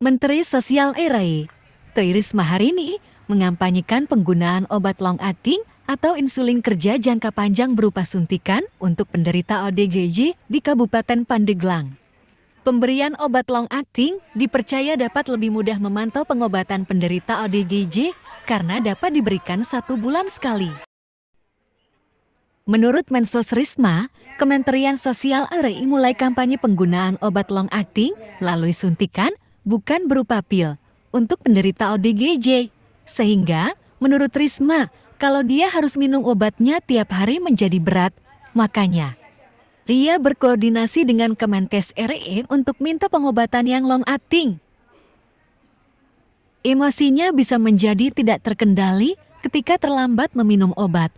Menteri Sosial RI, Tri Risma hari ini mengampanyekan penggunaan obat long-acting atau insulin kerja jangka panjang berupa suntikan untuk penderita ODGJ di Kabupaten Pandeglang. Pemberian obat long-acting dipercaya dapat lebih mudah memantau pengobatan penderita ODGJ karena dapat diberikan 1 bulan sekali. Menurut Mensos Risma, Kementerian Sosial RI mulai kampanye penggunaan obat long-acting melalui suntikan bukan berupa pil untuk penderita ODGJ. Sehingga, menurut Risma, kalau dia harus minum obatnya tiap hari menjadi berat, makanya ia berkoordinasi dengan Kemenkes RI untuk minta pengobatan yang long-acting. Emosinya bisa menjadi tidak terkendali ketika terlambat meminum obat.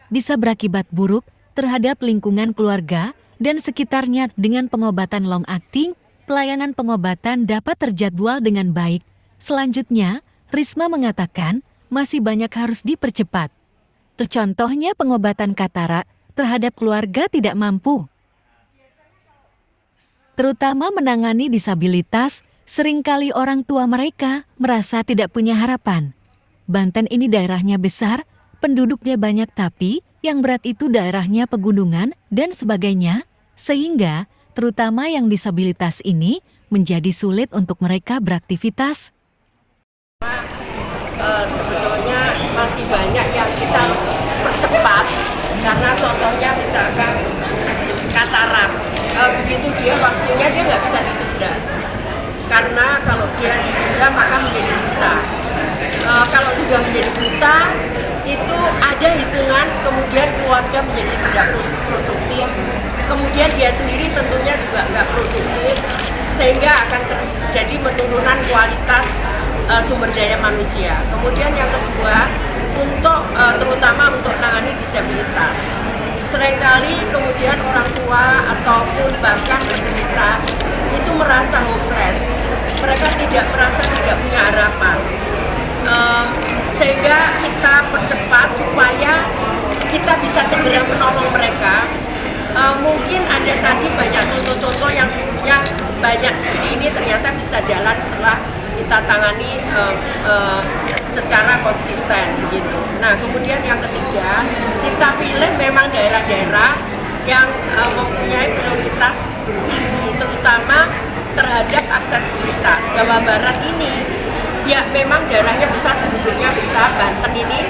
Bisa berakibat buruk terhadap lingkungan keluarga dan sekitarnya. Dengan pengobatan long-acting, pelayanan pengobatan dapat terjadwal dengan baik. Selanjutnya, Risma mengatakan masih banyak harus dipercepat. Contohnya pengobatan katarak terhadap keluarga tidak mampu. Terutama menangani disabilitas, seringkali orang tua mereka merasa tidak punya harapan. Banten ini daerahnya besar, penduduknya banyak tapi yang berat itu daerahnya pegunungan dan sebagainya, sehingga terutama yang disabilitas ini menjadi sulit untuk mereka beraktivitas. Sebetulnya masih banyak yang kita harus percepat, karena contohnya misalkan katarak, begitu dia waktunya dia nggak bisa ditunda, karena kalau dia ditunda maka menjadi buta. Kalau sudah menjadi buta, itu ada hitungan, kemudian keluarga menjadi tidak produktif, kemudian dia sendiri tentunya juga nggak produktif, sehingga akan terjadi penurunan kualitas sumber daya manusia. Kemudian yang kedua, untuk terutama untuk menangani disabilitas, seringkali kemudian orang tua ataupun bahkan penderita itu merasa hopeless, mereka tidak merasa tidak punya harapan. Sehingga kita percepat supaya kita bisa segera menolong mereka. Mungkin ada tadi banyak contoh-contoh yang punya banyak seperti ini ternyata bisa jalan setelah kita tangani secara konsisten begitu. Nah, kemudian yang ketiga, kita pilih memang daerah-daerah yang mempunyai prioritas tinggi, terutama terhadap aksesibilitas. Jawa Barat ini ya memang daerahnya besar, penduduknya besar, Banten ini,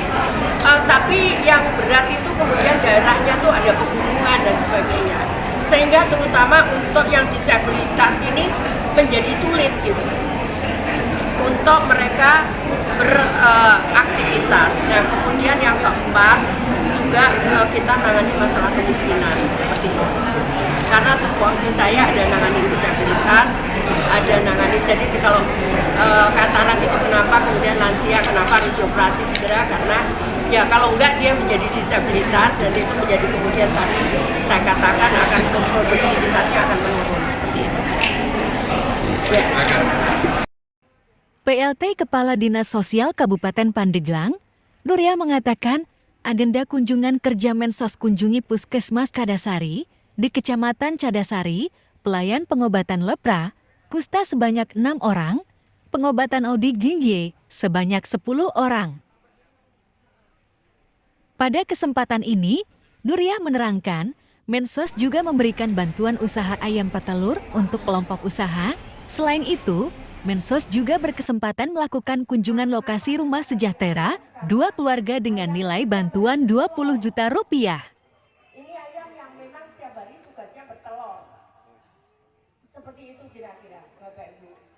tapi yang berat itu kemudian daerahnya tuh ada pegunungan dan sebagainya, sehingga terutama untuk yang disabilitas ini menjadi sulit gitu untuk mereka beraktivitas. Nah, kemudian yang keempat juga kita nangani masalah kemiskinan seperti itu. Karena tupoksi saya ada nangani disabilitas, ada nangani, jadi kalau katarak itu kenapa kemudian lansia, kenapa harus dioperasi segera, karena ya kalau enggak dia menjadi disabilitas dan itu menjadi kemudian tadi saya katakan akan produktivitasnya akan menurun seperti itu. Ya. PLT Kepala Dinas Sosial Kabupaten Pandeglang, Nuria mengatakan agenda kunjungan kerja Mensos kunjungi Puskesmas Kadasari di Kecamatan Cadasari, pelayan pengobatan lepra, kusta sebanyak 6 orang, pengobatan ODGJ sebanyak 10 orang. Pada kesempatan ini, Nuria menerangkan, Mensos juga memberikan bantuan usaha ayam petelur untuk kelompok usaha. Selain itu, Mensos juga berkesempatan melakukan kunjungan lokasi rumah sejahtera 2 keluarga dengan nilai bantuan 20 juta rupiah. Ini ayam yang memang setiap hari tugasnya bertelur. Seperti itu kira-kira, Bapak Ibu.